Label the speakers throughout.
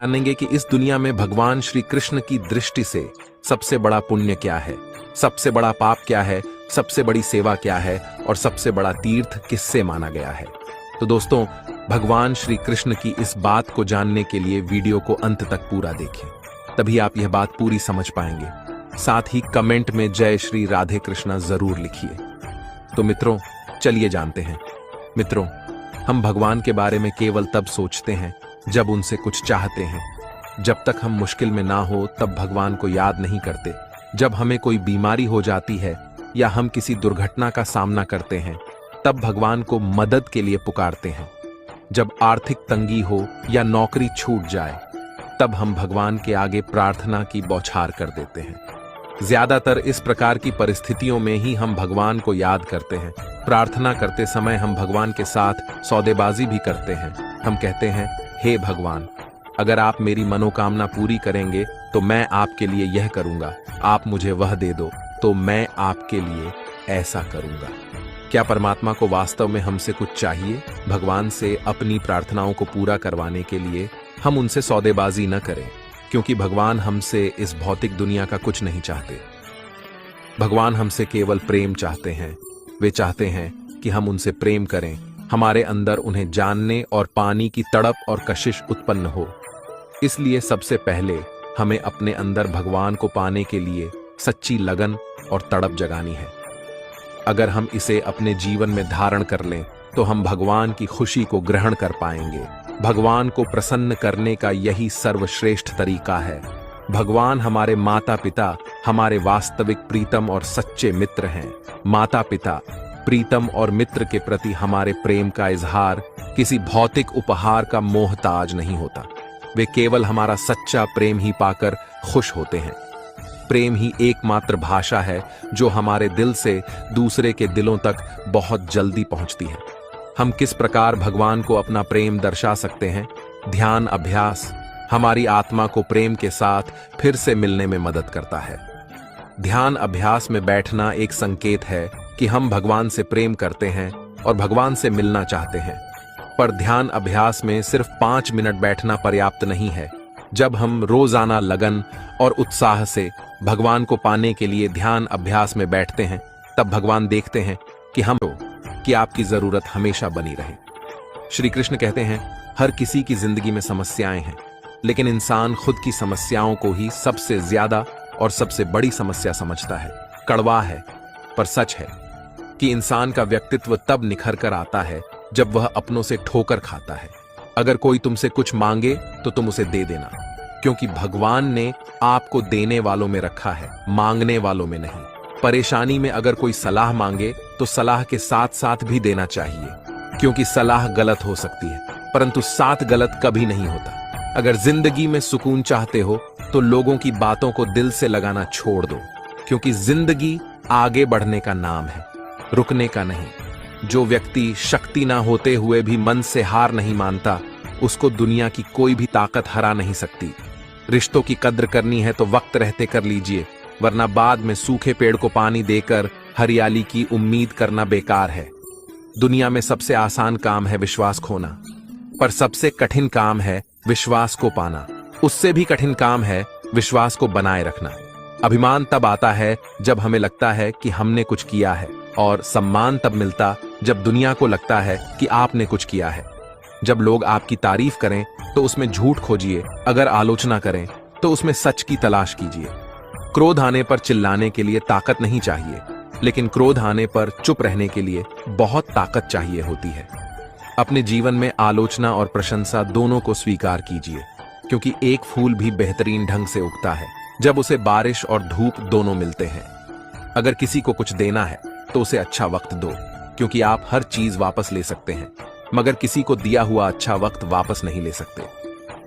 Speaker 1: जानेंगे कि इस दुनिया में भगवान श्री कृष्ण की दृष्टि से सबसे बड़ा पुण्य क्या है, सबसे बड़ा पाप क्या है, सबसे बड़ी सेवा क्या है और सबसे बड़ा तीर्थ किससे माना गया है। तो दोस्तों, भगवान श्री कृष्ण की इस बात को जानने के लिए वीडियो को अंत तक पूरा देखें, तभी आप यह बात पूरी समझ पाएंगे। साथ ही कमेंट में जय श्री राधे कृष्णा जरूर लिखिए। तो मित्रों, चलिए जानते हैं। मित्रों, हम भगवान के बारे में केवल तब सोचते हैं जब उनसे कुछ चाहते हैं। जब तक हम मुश्किल में ना हो तब भगवान को याद नहीं करते। जब हमें कोई बीमारी हो जाती है या हम किसी दुर्घटना का सामना करते हैं तब भगवान को मदद के लिए पुकारते हैं। जब आर्थिक तंगी हो या नौकरी छूट जाए तब हम भगवान के आगे प्रार्थना की बौछार कर देते हैं। ज्यादातर इस प्रकार की परिस्थितियों में ही हम भगवान को याद करते हैं। प्रार्थना करते समय हम भगवान के साथ सौदेबाजी भी करते हैं। हम कहते हैं, हे भगवान, अगर आप मेरी मनोकामना पूरी करेंगे तो मैं आपके लिए यह करूंगा, आप मुझे वह दे दो तो मैं आपके लिए ऐसा करूंगा। क्या परमात्मा को वास्तव में हमसे कुछ चाहिए? भगवान से अपनी प्रार्थनाओं को पूरा करवाने के लिए हम उनसे सौदेबाजी न करें, क्योंकि भगवान हमसे इस भौतिक दुनिया का कुछ नहीं चाहते। भगवान हमसे केवल प्रेम चाहते हैं। वे चाहते हैं कि हम उनसे प्रेम करें, हमारे अंदर उन्हें जानने और पाने की तड़प और कशिश उत्पन्न हो। इसलिए सबसे पहले हमें अपने अंदर भगवान को पाने के लिए सच्ची लगन और तड़प जगानी है। अगर हम इसे अपने जीवन में धारण कर लें तो हम भगवान की खुशी को ग्रहण कर पाएंगे। भगवान को प्रसन्न करने का यही सर्वश्रेष्ठ तरीका है। भगवान हमारे माता पिता, हमारे वास्तविक प्रीतम और सच्चे मित्र हैं। माता पिता, प्रीतम और मित्र के प्रति हमारे प्रेम का इजहार किसी भौतिक उपहार का मोहताज नहीं होता। वे केवल हमारा सच्चा प्रेम ही पाकर खुश होते हैं। प्रेम ही एकमात्र भाषा है जो हमारे दिल से दूसरे के दिलों तक बहुत जल्दी पहुंचती है। हम किस प्रकार भगवान को अपना प्रेम दर्शा सकते हैं? ध्यान अभ्यास हमारी आत्मा को प्रेम के साथ फिर से मिलने में मदद करता है। ध्यान अभ्यास में बैठना एक संकेत है कि हम भगवान से प्रेम करते हैं और भगवान से मिलना चाहते हैं। पर ध्यान अभ्यास में सिर्फ 5 मिनट बैठना पर्याप्त नहीं है। जब हम रोजाना लगन और उत्साह से भगवान को पाने के लिए ध्यान अभ्यास में बैठते हैं तब भगवान देखते हैं कि आपकी जरूरत हमेशा बनी रहे। श्री कृष्ण कहते हैं, हर किसी की जिंदगी में समस्याएं हैं, लेकिन इंसान खुद की समस्याओं को ही सबसे ज्यादा और सबसे बड़ी समस्या समझता है। कड़वा है पर सच है कि इंसान का व्यक्तित्व तब निखर कर आता है जब वह अपनों से ठोकर खाता है। अगर कोई तुमसे कुछ मांगे तो तुम उसे दे देना, क्योंकि भगवान ने आपको देने वालों में रखा है, मांगने वालों में नहीं। परेशानी में अगर कोई सलाह मांगे तो सलाह के साथ साथ भी देना चाहिए, क्योंकि सलाह गलत हो सकती है परंतु साथ गलत कभी नहीं होता। अगर जिंदगी में सुकून चाहते हो तो लोगों की बातों को दिल से लगाना छोड़ दो, क्योंकि जिंदगी आगे बढ़ने का नाम है, रुकने का नहीं। जो व्यक्ति शक्ति ना होते हुए भी मन से हार नहीं मानता, उसको दुनिया की कोई भी ताकत हरा नहीं सकती। रिश्तों की कद्र करनी है तो वक्त रहते कर लीजिए, वरना बाद में सूखे पेड़ को पानी देकर हरियाली की उम्मीद करना बेकार है। दुनिया में सबसे आसान काम है विश्वास खोना, पर सबसे कठिन काम है विश्वास को पाना। उससे भी कठिन काम है विश्वास को बनाए रखना। अभिमान तब आता है जब हमें लगता है कि हमने कुछ किया है, और सम्मान तब मिलता जब दुनिया को लगता है कि आपने कुछ किया है। जब लोग आपकी तारीफ करें तो उसमें झूठ खोजिए, अगर आलोचना करें तो उसमें सच की तलाश कीजिए। क्रोध आने पर चिल्लाने के लिए ताकत नहीं चाहिए, लेकिन क्रोध आने पर चुप रहने के लिए बहुत ताकत चाहिए होती है। अपने जीवन में आलोचना और प्रशंसा दोनों को स्वीकार कीजिए, क्योंकि एक फूल भी बेहतरीन ढंग से उगता है जब उसे बारिश और धूप दोनों मिलते हैं। अगर किसी को कुछ देना है तो उसे अच्छा वक्त दो, क्योंकि आप हर चीज वापस ले सकते हैं, मगर किसी को दिया हुआ अच्छा वक्त वापस नहीं ले सकते।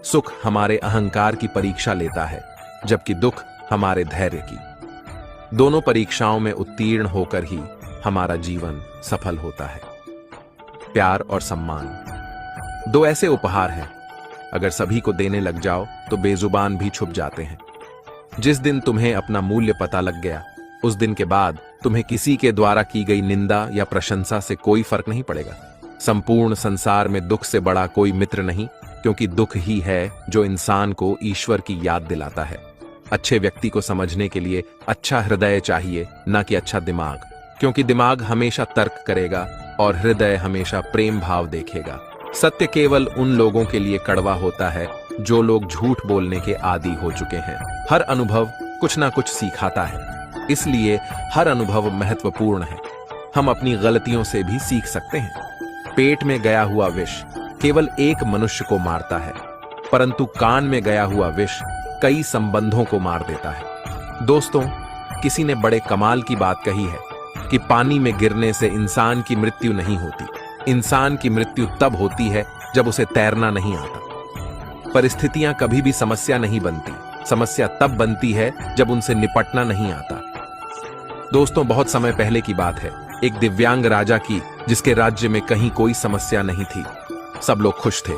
Speaker 1: सुख हमारे अहंकार की परीक्षा लेता है, जबकि दुख हमारे धैर्य की। दोनों परीक्षाओं में उत्तीर्ण होकर ही हमारा जीवन सफल होता है। प्यार और सम्मान 2 ऐसे उपहार हैं, अगर सभी को देने लग जाओ तो बेजुबान भी छुप जाते हैं। जिस दिन तुम्हें अपना मूल्य पता लग गया, उस दिन के बाद तुम्हें किसी के द्वारा की गई निंदा या प्रशंसा से कोई फर्क नहीं पड़ेगा। संपूर्ण संसार में दुख से बड़ा कोई मित्र नहीं, क्योंकि दुख ही है जो इंसान को ईश्वर की याद दिलाता है। अच्छे व्यक्ति को समझने के लिए अच्छा हृदय चाहिए, न कि अच्छा दिमाग, क्योंकि दिमाग हमेशा तर्क करेगा और हृदय हमेशा प्रेम भाव देखेगा। सत्य केवल उन लोगों के लिए कड़वा होता है जो लोग झूठ बोलने के आदी हो चुके हैं। हर अनुभव कुछ ना कुछ सिखाता है, इसलिए हर अनुभव महत्वपूर्ण है। हम अपनी गलतियों से भी सीख सकते हैं। पेट में गया हुआ विष केवल एक मनुष्य को मारता है, परंतु कान में गया हुआ विष कई संबंधों को मार देता है। दोस्तों, किसी ने बड़े कमाल की बात कही है कि पानी में गिरने से इंसान की मृत्यु नहीं होती। इंसान की मृत्यु तब होती है जब उसे तैरना नहीं आता। परिस्थितियां कभी भी समस्या नहीं बनती, समस्या तब बनती है जब उनसे निपटना नहीं आता। दोस्तों, बहुत समय पहले की बात है, एक दिव्यांग राजा की, जिसके राज्य में कहीं कोई समस्या नहीं थी। सब लोग खुश थे,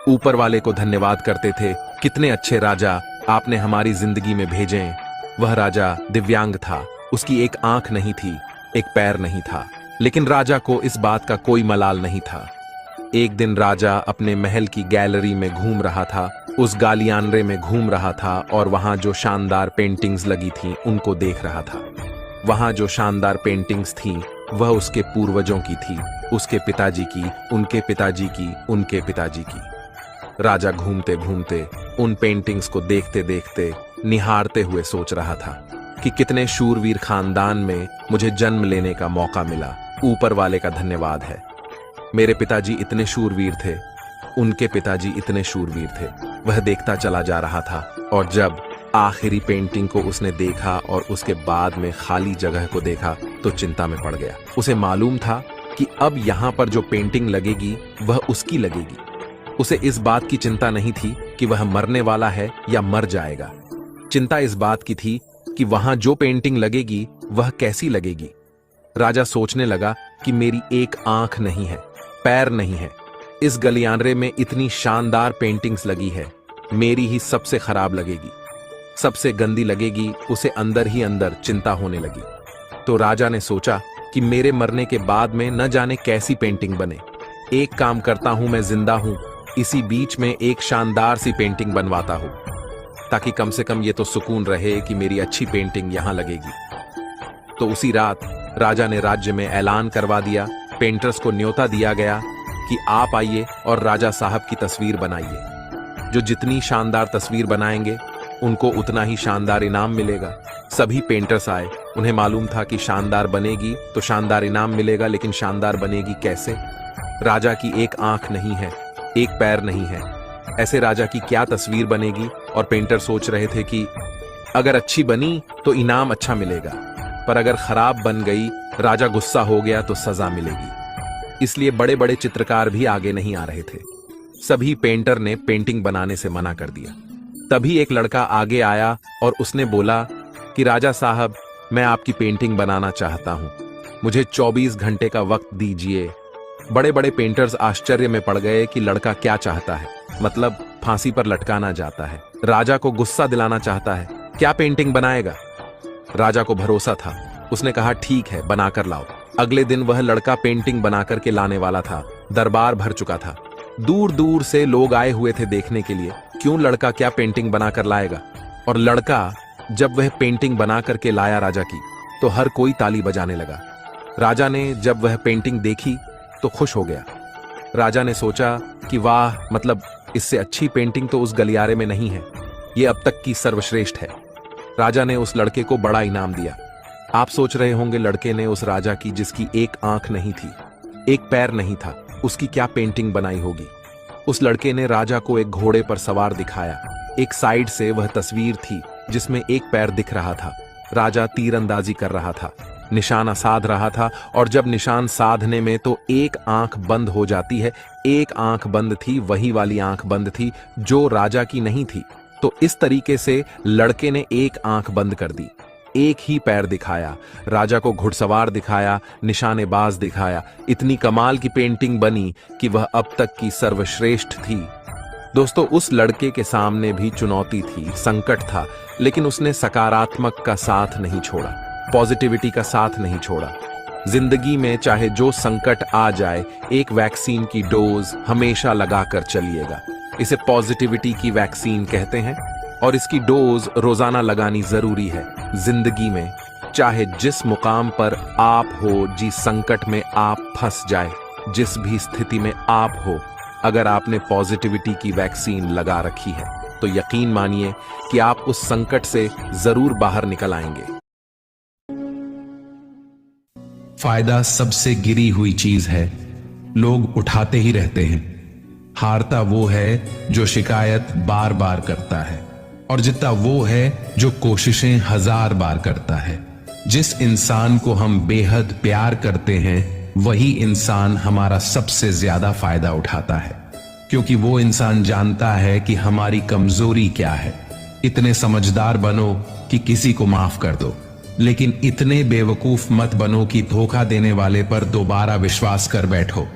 Speaker 1: ऊपर वाले को धन्यवाद करते थे, कितने अच्छे राजा आपने हमारी जिंदगी में भेजे। वह राजा दिव्यांग था, उसकी एक आंख नहीं थी, एक पैर नहीं था, लेकिन राजा को इस बात का कोई मलाल नहीं था। एक दिन राजा अपने महल की गैलरी में घूम रहा था, उस गालियानरे में घूम रहा था और वहां जो शानदार पेंटिंग्स लगी थीं उनको देख रहा था। वहां जो शानदार पेंटिंग्स थीं वह उसके पूर्वजों की थी, उसके पिताजी की, उनके पिताजी की, उनके पिताजी की। राजा घूमते घूमते उन पेंटिंग्स को देखते देखते, निहारते हुए सोच रहा था कि कितने शूरवीर खानदान में मुझे जन्म लेने का मौका मिला। ऊपर वाले का धन्यवाद है। मेरे पिताजी इतने शूरवीर थे, उनके पिताजी इतने शूरवीर थे। वह देखता चला जा रहा था और जब आखिरी पेंटिंग को उसने देखा और उसके बाद में खाली जगह को देखा तो चिंता में पड़ गया। उसे मालूम था कि अब यहां पर जो पेंटिंग लगेगी वह उसकी लगेगी। उसे इस बात की चिंता नहीं थी कि वह मरने वाला है या मर जाएगा। चिंता इस बात की थी कि वहां जो पेंटिंग लगेगी वह कैसी लगेगी। राजा सोचने लगा कि मेरी एक आंख नहीं है, पैर नहीं है, इस गलियानरे में इतनी शानदार पेंटिंग्स लगी है, मेरी ही सबसे खराब लगेगी, सबसे गंदी लगेगी। उसे अंदर ही अंदर चिंता होने लगी। तो राजा ने सोचा कि मेरे मरने के बाद में न जाने कैसी पेंटिंग बने। एक काम करता हूं, मैं जिंदा हूं, इसी बीच में एक शानदार सी पेंटिंग बनवाता हूं, ताकि कम से कम ये तो सुकून रहे कि मेरी अच्छी पेंटिंग यहां लगेगी। तो उसी रात राजा ने राज्य में ऐलान करवा दिया, पेंटर्स को न्योता दिया गया कि आप आइए और राजा साहब की तस्वीर बनाइए। जो जितनी शानदार तस्वीर बनाएंगे उनको उतना ही शानदार इनाम मिलेगा। सभी पेंटर्स आए, उन्हें मालूम था कि शानदार बनेगी तो शानदार इनाम मिलेगा, लेकिन शानदार बनेगी कैसे? राजा की एक आंख नहीं है, एक पैर नहीं है, ऐसे राजा की क्या तस्वीर बनेगी? और पेंटर सोच रहे थे कि अगर अच्छी बनी तो इनाम अच्छा मिलेगा, पर अगर खराब बन गई, राजा गुस्सा हो गया तो सजा मिलेगी। इसलिए बड़े बड़े चित्रकार भी आगे नहीं आ रहे थे। सभी पेंटर ने पेंटिंग बनाने से मना कर दिया। तभी एक लड़का आगे आया और उसने बोला कि राजा साहब, मैं आपकी पेंटिंग बनाना चाहता हूं, मुझे 24 घंटे का वक्त दीजिए। बड़े बड़े पेंटर्स आश्चर्य में पड़ गए कि लड़का क्या चाहता है, मतलब फांसी पर लटकाना चाहता है, राजा को गुस्सा दिलाना चाहता है, क्या पेंटिंग बनाएगा? राजा को भरोसा था, उसने कहा ठीक है, बनाकर लाओ। अगले दिन वह लड़का पेंटिंग बनाकर के लाने वाला था। दरबार भर चुका था, दूर दूर से लोग आए हुए थे देखने के लिए, क्यों लड़का क्या पेंटिंग बनाकर लाएगा। और लड़का जब वह पेंटिंग बना करके लाया राजा की, तो हर कोई ताली बजाने लगा। राजा ने जब वह पेंटिंग देखी तो खुश हो गया। राजा ने सोचा कि वाह, मतलब इससे अच्छी पेंटिंग तो उस गलियारे में नहीं है, ये अब तक की सर्वश्रेष्ठ है। राजा ने उस लड़के को बड़ा इनाम दिया। आप सोच रहे होंगे लड़के ने उस राजा की, जिसकी एक आंख नहीं थी, एक पैर नहीं था, उसकी क्या पेंटिंग बनाई होगी। उस लड़के ने राजा को एक घोड़े पर सवार दिखाया। एक साइड से वह तस्वीर थी जिसमें एक पैर दिख रहा था। राजा तीरंदाजी कर रहा था, निशाना साध रहा था, और जब निशान साधने में तो एक आंख बंद हो जाती है। एक आंख बंद थी, वही वाली आंख बंद थी जो राजा की नहीं थी। तो इस तरीके से लड़के ने एक आंख बंद कर दी, एक ही पैर दिखाया, राजा को घुड़सवार दिखाया, निशानेबाज दिखाया। इतनी कमाल की पेंटिंग बनी कि वह अब तक की सर्वश्रेष्ठ थी। दोस्तों, उस लड़के के सामने भी चुनौती थी, संकट था, लेकिन उसने सकारात्मक का साथ नहीं छोड़ा, पॉजिटिविटी का साथ नहीं छोड़ा। जिंदगी में चाहे जो संकट आ जाए, एक वैक्सीन की डोज हमेशा लगाकर चलिएगा। इसे पॉजिटिविटी की वैक्सीन कहते हैं और इसकी डोज रोजाना लगानी जरूरी है। जिंदगी में चाहे जिस मुकाम पर आप हो, जिस संकट में आप फंस जाए, जिस भी स्थिति में आप हो, अगर आपने पॉजिटिविटी की वैक्सीन लगा रखी है तो यकीन मानिए कि आप उस संकट से जरूर बाहर निकल आएंगे।
Speaker 2: फायदा सबसे गिरी हुई चीज है, लोग उठाते ही रहते हैं। हारता वो है जो शिकायत बार बार करता है और जीतता वो है जो कोशिशें 1000 बार करता है। जिस इंसान को हम बेहद प्यार करते हैं वही इंसान हमारा सबसे ज्यादा फायदा उठाता है, क्योंकि वो इंसान जानता है कि हमारी कमजोरी क्या है। इतने समझदार बनो कि किसी को माफ कर दो, लेकिन इतने बेवकूफ मत बनो कि धोखा देने वाले पर दोबारा विश्वास कर बैठो।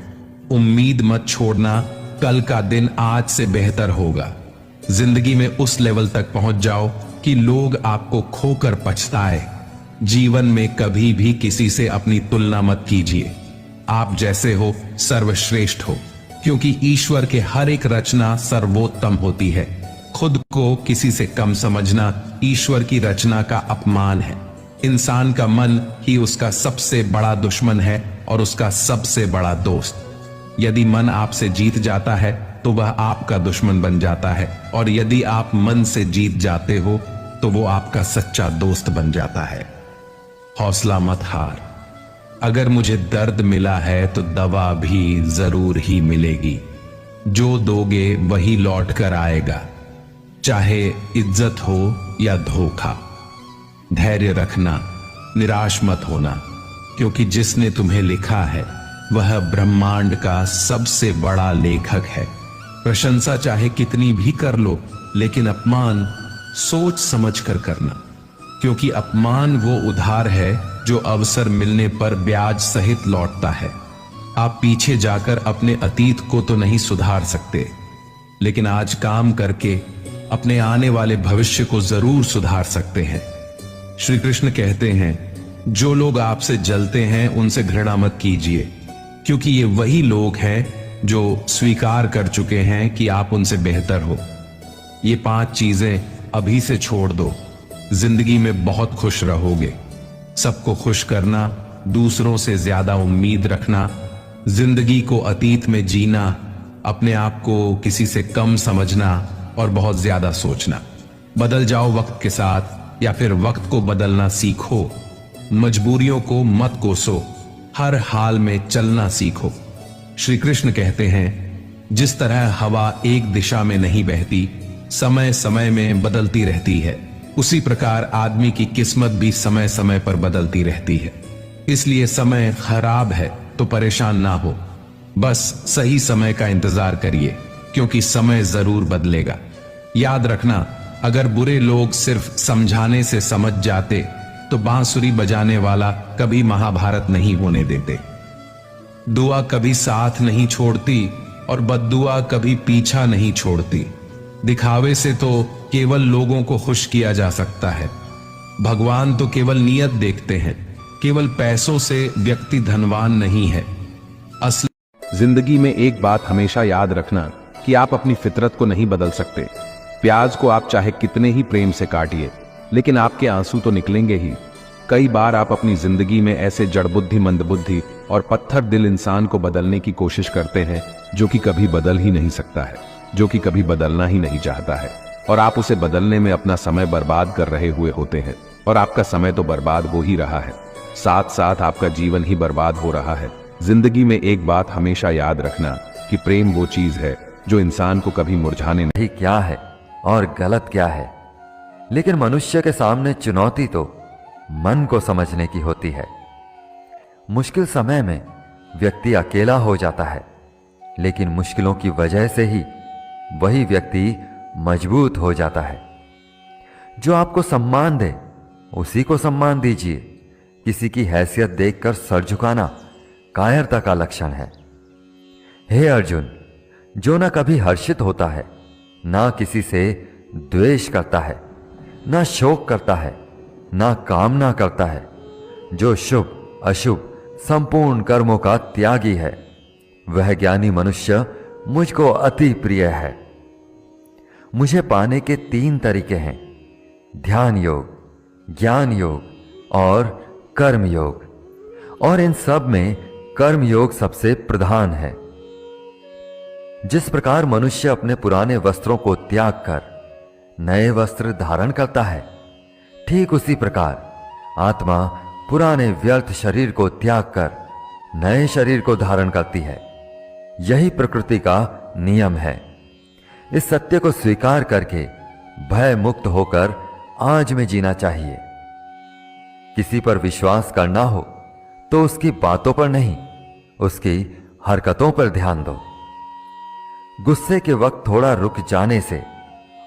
Speaker 2: उम्मीद मत छोड़ना, कल का दिन आज से बेहतर होगा। जिंदगी में उस लेवल तक पहुंच जाओ कि लोग आपको खोकर पछताए। जीवन में कभी भी किसी से अपनी तुलना मत कीजिए। आप जैसे हो सर्वश्रेष्ठ हो, क्योंकि ईश्वर के हर एक रचना सर्वोत्तम होती है। खुद को किसी से कम समझना ईश्वर की रचना का अपमान है। इंसान का मन ही उसका सबसे बड़ा दुश्मन है और उसका सबसे बड़ा दोस्त। यदि मन आपसे जीत जाता है तो वह आपका दुश्मन बन जाता है, और यदि आप मन से जीत जाते हो तो वो आपका सच्चा दोस्त बन जाता है। हौसला मत हार। अगर मुझे दर्द मिला है तो दवा भी जरूर ही मिलेगी। जो दोगे वही लौट कर आएगा, चाहे इज्जत हो या धोखा। धैर्य रखना, निराश मत होना, क्योंकि जिसने तुम्हें लिखा है वह ब्रह्मांड का सबसे बड़ा लेखक है। प्रशंसा चाहे कितनी भी कर लो, लेकिन अपमान सोच समझ कर करना, क्योंकि अपमान वो उधार है जो अवसर मिलने पर ब्याज सहित लौटता है। आप पीछे जाकर अपने अतीत को तो नहीं सुधार सकते, लेकिन आज काम करके अपने आने वाले भविष्य को जरूर सुधार सकते हैं। श्री कृष्ण कहते हैं, जो लोग आपसे जलते हैं उनसे घृणा मत कीजिए, क्योंकि ये वही लोग हैं जो स्वीकार कर चुके हैं कि आप उनसे बेहतर हो। ये 5 चीजें अभी से छोड़ दो, जिंदगी में बहुत खुश रहोगे। सबको खुश करना, दूसरों से ज्यादा उम्मीद रखना, जिंदगी को अतीत में जीना, अपने आप को किसी से कम समझना और बहुत ज्यादा सोचना। बदल जाओ वक्त के साथ, या फिर वक्त को बदलना सीखो। मजबूरियों को मत कोसो, हर हाल में चलना सीखो। श्री कृष्ण कहते हैं, जिस तरह हवा एक दिशा में नहीं बहती, समय समय में बदलती रहती है, उसी प्रकार आदमी की किस्मत भी समय समय पर बदलती रहती है। इसलिए समय खराब है तो परेशान ना हो, बस सही समय का इंतजार करिए, क्योंकि समय जरूर बदलेगा। याद रखना, अगर बुरे लोग सिर्फ समझाने से समझ जाते तो बांसुरी बजाने वाला कभी महाभारत नहीं होने देते। दुआ कभी साथ नहीं छोड़ती और बद्दुआ कभी पीछा नहीं छोड़ती। दिखावे से तो केवल लोगों को खुश किया जा सकता है। भगवान तो केवल नियत देखते हैं, केवल पैसों से व्यक्ति धनवान नहीं है। असली
Speaker 1: जिंदगी में एक बात हमेशा याद रखना कि आप अपनी फितरत को नहीं बदल सकते। प्याज को आप चाहे कितने ही प्रेम से काटिए, लेकिन आपके आंसू तो निकलेंगे ही। कई बार आप अपनी जिंदगी में ऐसे जड़बुद्धि, मंदबुद्धि और पत्थर दिल इंसान को बदलने की कोशिश करते हैं जो कि कभी बदल ही नहीं सकता है, जो कि कभी बदलना ही नहीं चाहता है, और आप उसे बदलने में अपना समय बर्बाद कर रहे हुए होते हैं। और आपका समय तो बर्बाद हो ही रहा है, साथ साथ आपका जीवन ही बर्बाद हो रहा है। जिंदगी में एक बात हमेशा याद रखना कि प्रेम वो चीज है जो इंसान को कभी मुरझाने
Speaker 3: नहीं। क्या है और गलत क्या है, लेकिन मनुष्य के सामने चुनौती तो मन को समझने की होती है। मुश्किल समय में व्यक्ति अकेला हो जाता है, लेकिन मुश्किलों की वजह से ही वही व्यक्ति मजबूत हो जाता है। जो आपको सम्मान दे उसी को सम्मान दीजिए। किसी की हैसियत देखकर सर झुकाना कायरता का लक्षण है। हे अर्जुन, जो ना कभी हर्षित होता है, ना किसी से द्वेष करता है, ना शोक करता है, ना कामना करता है, जो शुभ अशुभ संपूर्ण कर्मों का त्यागी है, वह ज्ञानी मनुष्य मुझको अति प्रिय है। मुझे पाने के 3 तरीके हैं, ध्यान योग, ज्ञान योग और कर्म योग। और इन सब में कर्म योग सबसे प्रधान है। जिस प्रकार मनुष्य अपने पुराने वस्त्रों को त्याग कर नए वस्त्र धारण करता है, ठीक उसी प्रकार आत्मा पुराने व्यर्थ शरीर को त्याग कर नए शरीर को धारण करती है। यही प्रकृति का नियम है। इस सत्य को स्वीकार करके भय मुक्त होकर आज में जीना चाहिए। किसी पर विश्वास करना हो तो उसकी बातों पर नहीं, उसकी हरकतों पर ध्यान दो। गुस्से के वक्त थोड़ा रुक जाने से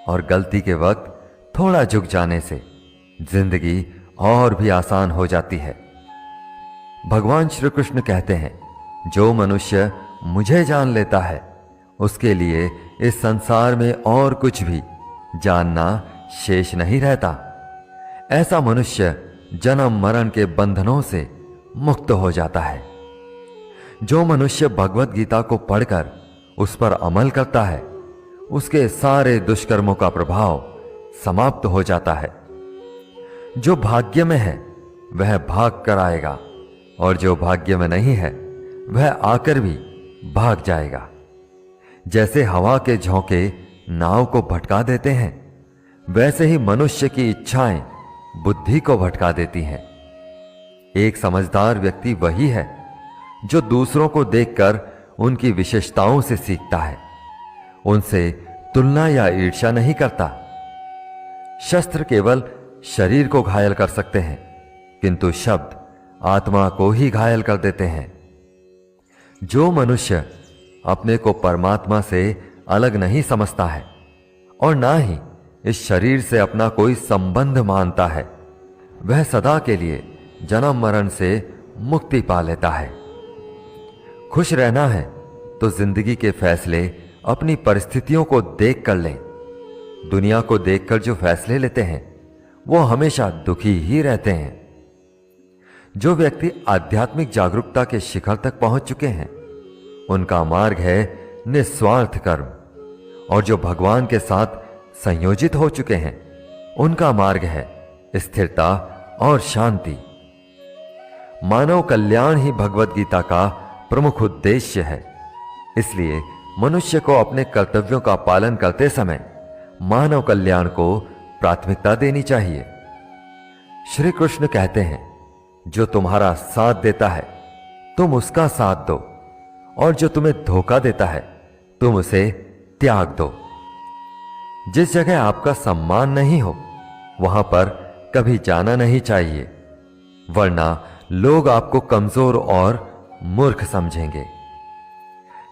Speaker 3: और गलती के वक्त थोड़ा झुक जाने से जिंदगी और भी आसान हो जाती है। भगवान श्री कृष्ण कहते हैं, जो मनुष्य मुझे जान लेता है उसके लिए इस संसार में और कुछ भी जानना शेष नहीं रहता। ऐसा मनुष्य जन्म मरण के बंधनों से मुक्त हो जाता है। जो मनुष्य भगवत गीता को पढ़कर उस पर अमल करता है, उसके सारे दुष्कर्मों का प्रभाव समाप्त हो जाता है। जो भाग्य में है वह भाग कर आएगा और जो भाग्य में नहीं है वह आकर भी भाग जाएगा। जैसे हवा के झोंके नाव को भटका देते हैं, वैसे ही मनुष्य की इच्छाएं बुद्धि को भटका देती हैं। एक समझदार व्यक्ति वही है जो दूसरों को देखकर उनकी विशेषताओं से सीखता है, उनसे तुलना या ईर्ष्या नहीं करता। शस्त्र केवल शरीर को घायल कर सकते हैं, किंतु शब्द आत्मा को ही घायल कर देते हैं। जो मनुष्य अपने को परमात्मा से अलग नहीं समझता है और ना ही इस शरीर से अपना कोई संबंध मानता है, वह सदा के लिए जन्म मरण से मुक्ति पा लेता है। खुश रहना है तो जिंदगी के फैसले अपनी परिस्थितियों को देख कर लें। दुनिया को देखकर जो फैसले लेते हैं वो हमेशा दुखी ही रहते हैं। जो व्यक्ति आध्यात्मिक जागरूकता के शिखर तक पहुंच चुके हैं, उनका मार्ग है निस्वार्थ कर्म, और जो भगवान के साथ संयोजित हो चुके हैं, उनका मार्ग है स्थिरता और शांति। मानव कल्याण ही भगवत गीता का प्रमुख उद्देश्य है। इसलिए मनुष्य को अपने कर्तव्यों का पालन करते समय मानव कल्याण को प्राथमिकता देनी चाहिए। श्री कृष्ण कहते हैं, जो तुम्हारा साथ देता है तुम उसका साथ दो, और जो तुम्हें धोखा देता है तुम उसे त्याग दो। जिस जगह आपका सम्मान नहीं हो वहां पर कभी जाना नहीं चाहिए, वरना लोग आपको कमजोर और मूर्ख समझेंगे।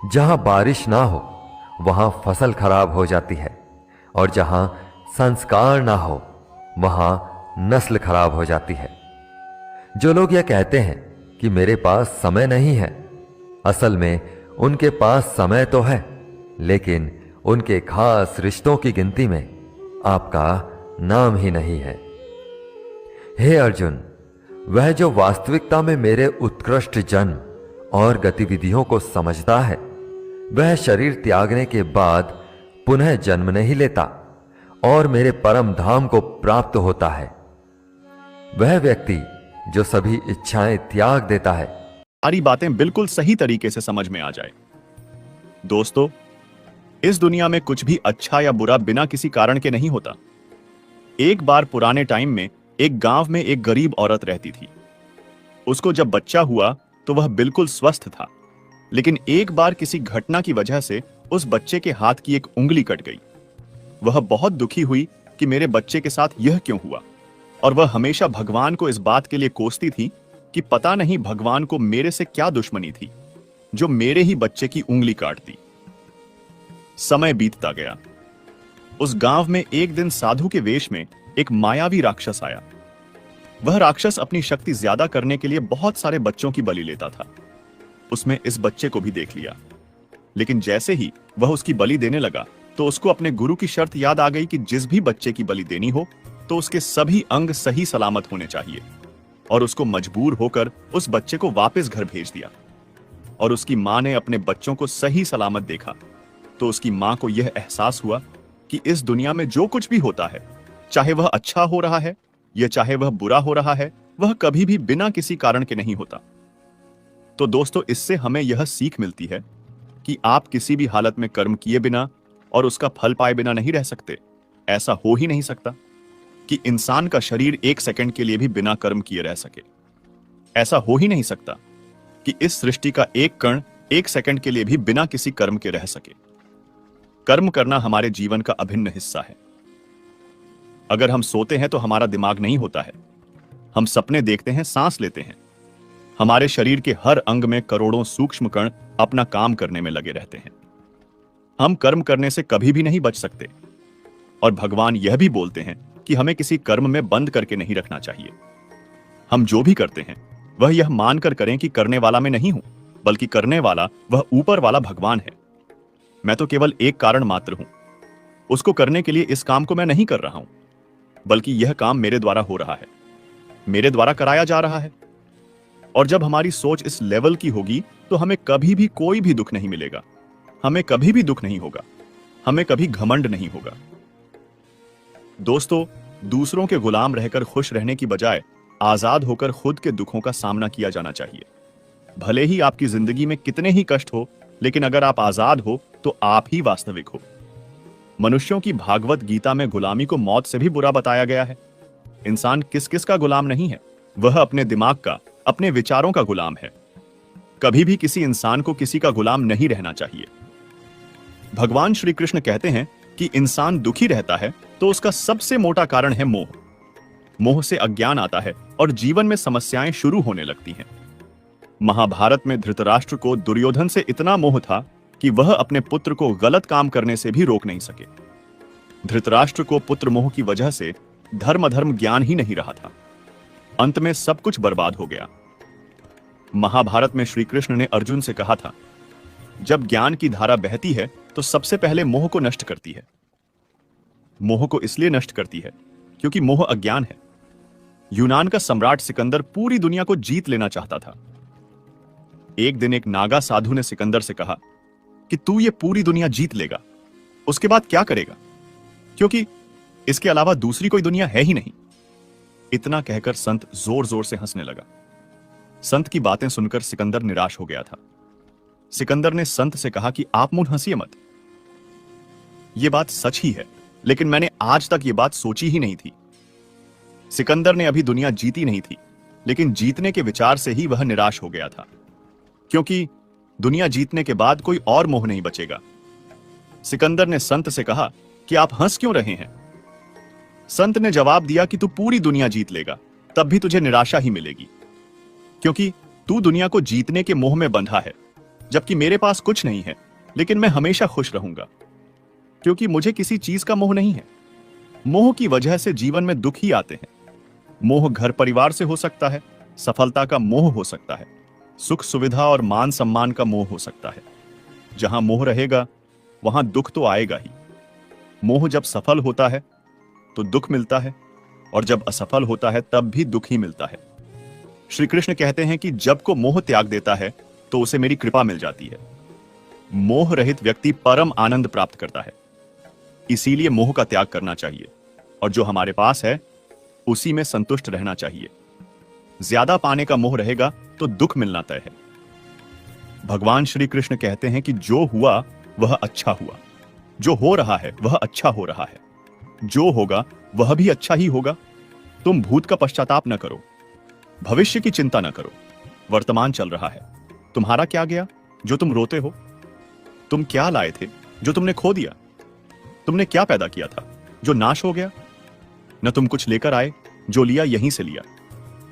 Speaker 3: जहां बारिश ना हो वहां फसल खराब हो जाती है, और जहां संस्कार ना हो वहां नस्ल खराब हो जाती है। जो लोग यह कहते हैं कि मेरे पास समय नहीं है, असल में उनके पास समय तो है, लेकिन उनके खास रिश्तों की गिनती में आपका नाम ही नहीं है। हे अर्जुन, वह जो वास्तविकता में मेरे उत्कृष्ट जन्म और गतिविधियों को समझता है, वह शरीर त्यागने के बाद पुनः जन्म नहीं लेता और मेरे परम धाम को प्राप्त होता है। वह व्यक्ति जो सभी इच्छाएं त्याग देता है,
Speaker 4: सारी बातें बिल्कुल सही तरीके से समझ में आ जाए। दोस्तों, इस दुनिया में कुछ भी अच्छा या बुरा बिना किसी कारण के नहीं होता। एक बार पुराने टाइम में एक गांव में एक गरीब औरत रहती थी। उसको जब बच्चा हुआ तो वह बिल्कुल स्वस्थ था, लेकिन एक बार किसी घटना की वजह से उस बच्चे के हाथ की एक उंगली कट गई। वह बहुत दुखी हुई कि मेरे बच्चे के साथ यह क्यों हुआ, और वह हमेशा भगवान को इस बात के लिए कोसती थी कि पता नहीं भगवान को मेरे से क्या दुश्मनी थी जो मेरे ही बच्चे की उंगली काट दी। समय बीतता गया। उस गांव में एक दिन साधु के वेश में एक मायावी राक्षस आया। वह राक्षस अपनी शक्ति ज्यादा करने के लिए बहुत सारे बच्चों की बलि लेता था। उसमें इस बच्चे को भी देख लिया, लेकिन जैसे ही वह उसकी बलि देने लगा तो उसको अपने गुरु की शर्त याद आ गई कि जिस भी बच्चे की बलि देनी हो तो उसके सभी अंग सही सलामत होने चाहिए, और उसको मजबूर होकर उस बच्चे को वापस घर भेज दिया। और उसकी मां ने अपने बच्चों को सही सलामत देखा तो उसकी मां को यह एहसास हुआ कि इस दुनिया में जो कुछ भी होता है, चाहे वह अच्छा हो रहा है या चाहे वह बुरा हो रहा है, वह कभी भी बिना किसी कारण के नहीं होता। तो दोस्तों, इससे हमें यह सीख मिलती है कि आप किसी भी हालत में कर्म किए बिना और उसका फल पाए बिना नहीं रह सकते। ऐसा हो ही नहीं सकता कि इंसान का शरीर 1 सेकंड के लिए भी बिना कर्म किए रह सके। ऐसा हो ही नहीं सकता कि इस सृष्टि का एक कण 1 सेकंड के लिए भी बिना किसी कर्म के रह सके। कर्म करना हमारे जीवन का अभिन्न हिस्सा है। अगर हम सोते हैं तो हमारा दिमाग नहीं होता है। हम सपने देखते हैं, सांस लेते हैं। हमारे शरीर के हर अंग में करोड़ों सूक्ष्म कण अपना काम करने में लगे रहते हैं। हम कर्म करने से कभी भी नहीं बच सकते। और भगवान यह भी बोलते हैं कि हमें किसी कर्म में बंद करके नहीं रखना चाहिए। हम जो भी करते हैं वह यह मानकर करें कि करने वाला मैं नहीं हूं, बल्कि करने वाला वह ऊपर वाला भगवान है। मैं तो केवल एक कारण मात्र हूं। उसको करने के लिए इस काम को मैं नहीं कर रहा हूं, बल्कि यह काम मेरे द्वारा हो रहा है, मेरे द्वारा कराया जा रहा है। और जब हमारी सोच इस लेवल की होगी तो हमें कभी भी कोई भी दुख नहीं मिलेगा, हमें कभी भी दुख नहीं होगा, हमें कभी घमंड नहीं होगा। दोस्तों, दूसरों के गुलाम रहकर खुश रहने की बजाय आजाद होकर खुद के दुखों का सामना किया जाना चाहिए। भले ही आपकी जिंदगी में कितने ही कष्ट हो, लेकिन अगर आप आजाद हो तो आप ही वास्तविक हो। मनुष्यों की भागवत गीता में गुलामी को मौत से भी बुरा बताया गया है। इंसान किस किस का गुलाम नहीं है, वह अपने दिमाग का, अपने विचारों का गुलाम है। कभी भी किसी इंसान को किसी का गुलाम नहीं रहना चाहिए। भगवान श्री कृष्ण कहते हैं कि इंसान दुखी रहता है तो उसका सबसे मोटा कारण है मोह। मोह से अज्ञान आता है और जीवन में समस्याएं शुरू होने लगती हैं। महाभारत में धृतराष्ट्र को दुर्योधन से इतना मोह था कि वह अपने पुत्र को गलत काम करने से भी रोक नहीं सके। धृतराष्ट्र को पुत्र मोह की वजह से धर्म ज्ञान ही नहीं रहा था। अंत में सब कुछ बर्बाद हो गया। महाभारत में श्री कृष्ण ने अर्जुन से कहा था, जब ज्ञान की धारा बहती है तो सबसे पहले मोह को नष्ट करती है। मोह को इसलिए नष्ट करती है क्योंकि मोह अज्ञान है। यूनान का सम्राट सिकंदर पूरी दुनिया को जीत लेना चाहता था। एक दिन एक नागा साधु ने सिकंदर से कहा कि तू ये पूरी दुनिया जीत लेगा, उसके बाद क्या करेगा, क्योंकि इसके अलावा दूसरी कोई दुनिया है ही नहीं। इतना कहकर संत जोर जोर से हंसने लगा। संत की बातें सुनकर सिकंदर निराश हो गया था। सिकंदर ने संत से कहा कि आप मुझ हंसिए मत, यह बात सच ही है, लेकिन मैंने आज तक यह बात सोची ही नहीं थी। सिकंदर ने अभी दुनिया जीती नहीं थी, लेकिन जीतने के विचार से ही वह निराश हो गया था, क्योंकि दुनिया जीतने के बाद कोई और मोह नहीं बचेगा। सिकंदर ने संत से कहा कि आप हंस क्यों रहे हैं। संत ने जवाब दिया कि तू पूरी दुनिया जीत लेगा, तब भी तुझे निराशा ही मिलेगी, क्योंकि तू दुनिया को जीतने के मोह में बंधा है, जबकि मेरे पास कुछ नहीं है, लेकिन मैं हमेशा खुश रहूंगा, क्योंकि मुझे किसी चीज का मोह नहीं है। मोह की वजह से जीवन में दुख ही आते हैं। मोह घर परिवार से हो सकता है, सफलता का मोह हो सकता है, सुख सुविधा और मान सम्मान का मोह हो सकता है। जहां मोह रहेगा वहां दुख तो आएगा ही। मोह जब सफल होता है तो दुख मिलता है, और जब असफल होता है तब भी दुख ही मिलता है। श्री कृष्ण कहते हैं कि जब को मोह त्याग देता है तो उसे मेरी कृपा मिल जाती है। मोह रहित व्यक्ति परम आनंद प्राप्त करता है। इसीलिए मोह का त्याग करना चाहिए, और जो हमारे पास है उसी में संतुष्ट रहना चाहिए। ज्यादा पाने का मोह रहेगा तो दुख मिलना तय है। भगवान श्री कृष्ण कहते हैं कि जो हुआ वह अच्छा हुआ, जो हो रहा है वह अच्छा हो रहा है, जो होगा वह भी अच्छा ही होगा। तुम भूत का पश्चाताप न करो, भविष्य की चिंता न करो। वर्तमान चल रहा है, तुम्हारा क्या गया जो तुम रोते हो। तुम क्या लाए थे जो तुमने खो दिया। तुमने क्या पैदा किया था जो नाश हो गया। न तुम कुछ लेकर आए, जो लिया यहीं से लिया,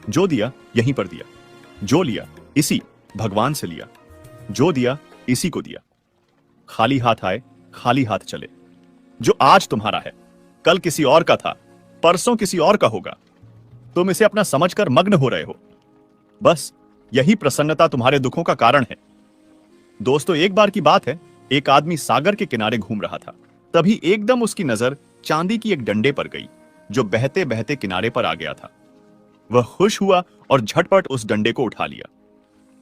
Speaker 4: जो दिया यहीं पर दिया, जो लिया इसी भगवान से लिया, जो दिया इसी को दिया। खाली हाथ आए, खाली हाथ चले। जो आज तुम्हारा है कल किसी और का था, परसों किसी और का होगा। तुम इसे अपना समझकर मग्न हो रहे हो। बस यही प्रसन्नता तुम्हारे दुखों का कारण है। दोस्तों, एक बार की बात है, एक आदमी सागर के किनारे घूम रहा था। तभी एकदम उसकी नजर चांदी की एक डंडे पर गई जो बहते बहते किनारे पर आ गया था। वह खुश हुआ और झटपट उस डंडे को उठा लिया।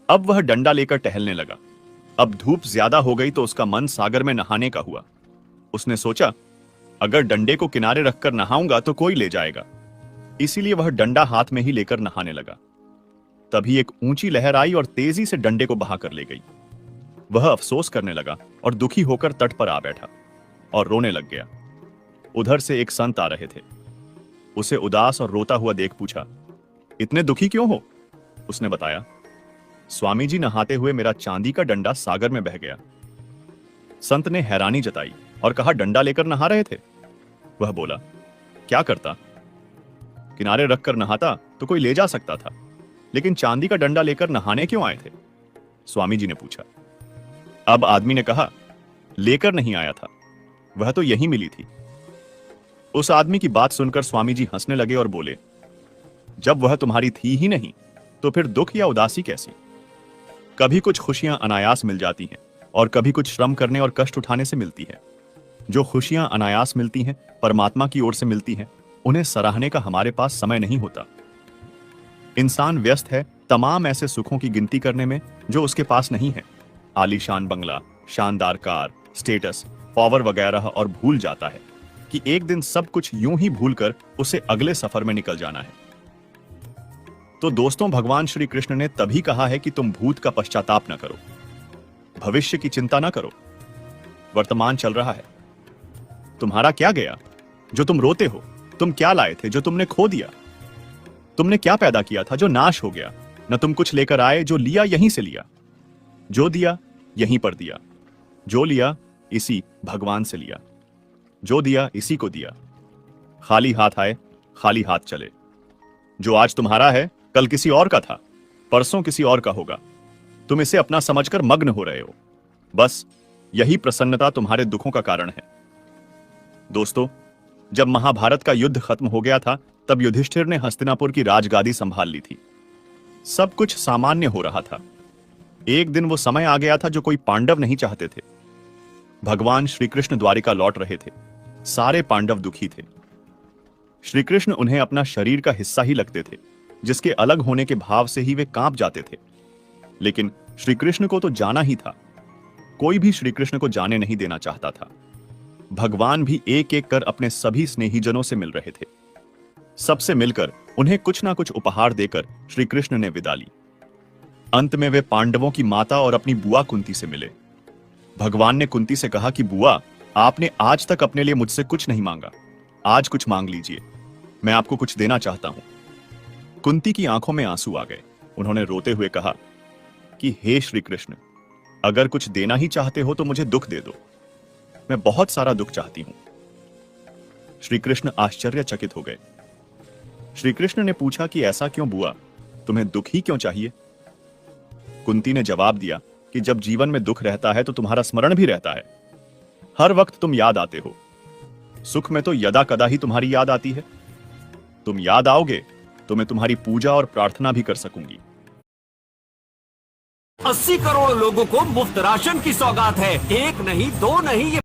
Speaker 4: अब वह डंडा लेकर टहलने लगा। अब धूप ज्यादा हो गई तो उसका मन सागर में नहाने का हुआ। उसने सोचा अगर डंडे को किनारे रखकर नहाऊंगा तो कोई ले जाएगा, इसीलिए वह डंडा हाथ में ही लेकर नहाने लगा। तभी एक ऊंची लहर आई और तेजी से डंडे को बहाकर ले गई। वह अफसोस करने लगा और दुखी होकर तट पर आ बैठा और रोने लग गया। उधर से एक संत आ रहे थे। उसे उदास और रोता हुआ देख पूछा, इतने दुखी क्यों हो? उसने बताया, स्वामी जी नहाते हुए मेरा चांदी का डंडा सागर में बह गया। संत ने हैरानी जताई और कहा, डंडा लेकर नहा रहे थे? वह बोला, क्या करता, किनारे रखकर नहाता तो कोई ले जा सकता था, लेकिन चांदी का डंडा लेकर नहाने क्यों आए थे? स्वामी जी ने पूछा। अब आदमी ने कहा, लेकर नहीं आया था, वह तो यहीं मिली थी। उस आदमी की बात सुनकर स्वामी जी हंसने लगे और बोले, जब वह तुम्हारी थी ही नहीं तो फिर दुख या उदासी कैसी? कभी कुछ खुशियां अनायास मिल जाती हैं और कभी कुछ श्रम करने और कष्ट उठाने से मिलती है। जो खुशियां अनायास मिलती हैं, परमात्मा की ओर से मिलती हैं, उन्हें सराहने का हमारे पास समय नहीं होता। इंसान व्यस्त है तमाम ऐसे सुखों की गिनती करने में जो उसके पास नहीं है, आलीशान बंगला, शानदार कार, स्टेटस, पावर वगैरह, और भूल जाता है कि एक दिन सब कुछ यूं ही भूलकर उसे अगले सफर में निकल जाना है। तो दोस्तों, भगवान श्री कृष्ण ने तभी कहा है कि तुम भूत का पश्चाताप न करो, भविष्य की चिंता न करो। वर्तमान चल रहा है। तुम्हारा क्या गया जो तुम रोते हो? तुम क्या लाए थे जो तुमने खो दिया? तुमने क्या पैदा किया था जो नाश हो गया? न तुम कुछ लेकर आए, जो लिया यहीं से लिया, जो दिया यहीं पर दिया, जो लिया इसी भगवान से लिया, जो दिया इसी को दिया। खाली हाथ आए, खाली हाथ चले। जो आज तुम्हारा है कल किसी और का था, परसों किसी और का होगा। तुम इसे अपना समझकर मग्न हो रहे हो। बस यही प्रसन्नता तुम्हारे दुखों का कारण है। दोस्तों, जब महाभारत का युद्ध खत्म हो गया था, तब युधिष्ठिर ने हस्तिनापुर की राजगादी संभाल ली थी। सब कुछ सामान्य हो रहा था। एक दिन वो समय आ गया था जो कोई पांडव नहीं चाहते थे। भगवान श्री कृष्ण द्वारिका लौट रहे थे। सारे पांडव दुखी थे। श्री कृष्ण उन्हें अपना शरीर का हिस्सा ही लगते थे, जिसके अलग होने के भाव से ही वे कांप जाते थे। लेकिन श्री कृष्ण को तो जाना ही था। कोई भी श्री कृष्ण को जाने नहीं देना चाहता था। भगवान भी एक एक कर अपने सभी स्नेहीजनों से मिल रहे थे। सबसे मिलकर उन्हें कुछ ना कुछ उपहार देकर श्री कृष्ण ने विदा ली। अंत में वे पांडवों की माता और अपनी बुआ कुंती से मिले। भगवान ने कुंती से कहा कि बुआ, आपने आज तक अपने लिए मुझसे कुछ नहीं मांगा, आज कुछ मांग लीजिए, मैं आपको कुछ देना चाहता हूं। कुंती की आंखों में आंसू आ गए। उन्होंने रोते हुए कहा कि हे श्री कृष्ण, अगर कुछ देना ही चाहते हो तो मुझे दुख दे दो, मैं बहुत सारा दुख चाहती हूं। श्री कृष्ण आश्चर्यचकित हो गए। श्री कृष्ण ने पूछा कि ऐसा क्यों बुआ, तुम्हें दुख ही क्यों चाहिए? कुंती ने जवाब दिया कि जब जीवन में दुख रहता है तो तुम्हारा स्मरण भी रहता है। हर वक्त तुम याद आते हो। सुख में तो यदा कदा ही तुम्हारी याद आती है। तुम याद आओगे तो मैं तुम्हारी पूजा और प्रार्थना भी कर सकूंगी।
Speaker 5: 80 करोड़ लोगों को मुफ्त राशन की सौगात है। एक नहीं, दो नहीं, ये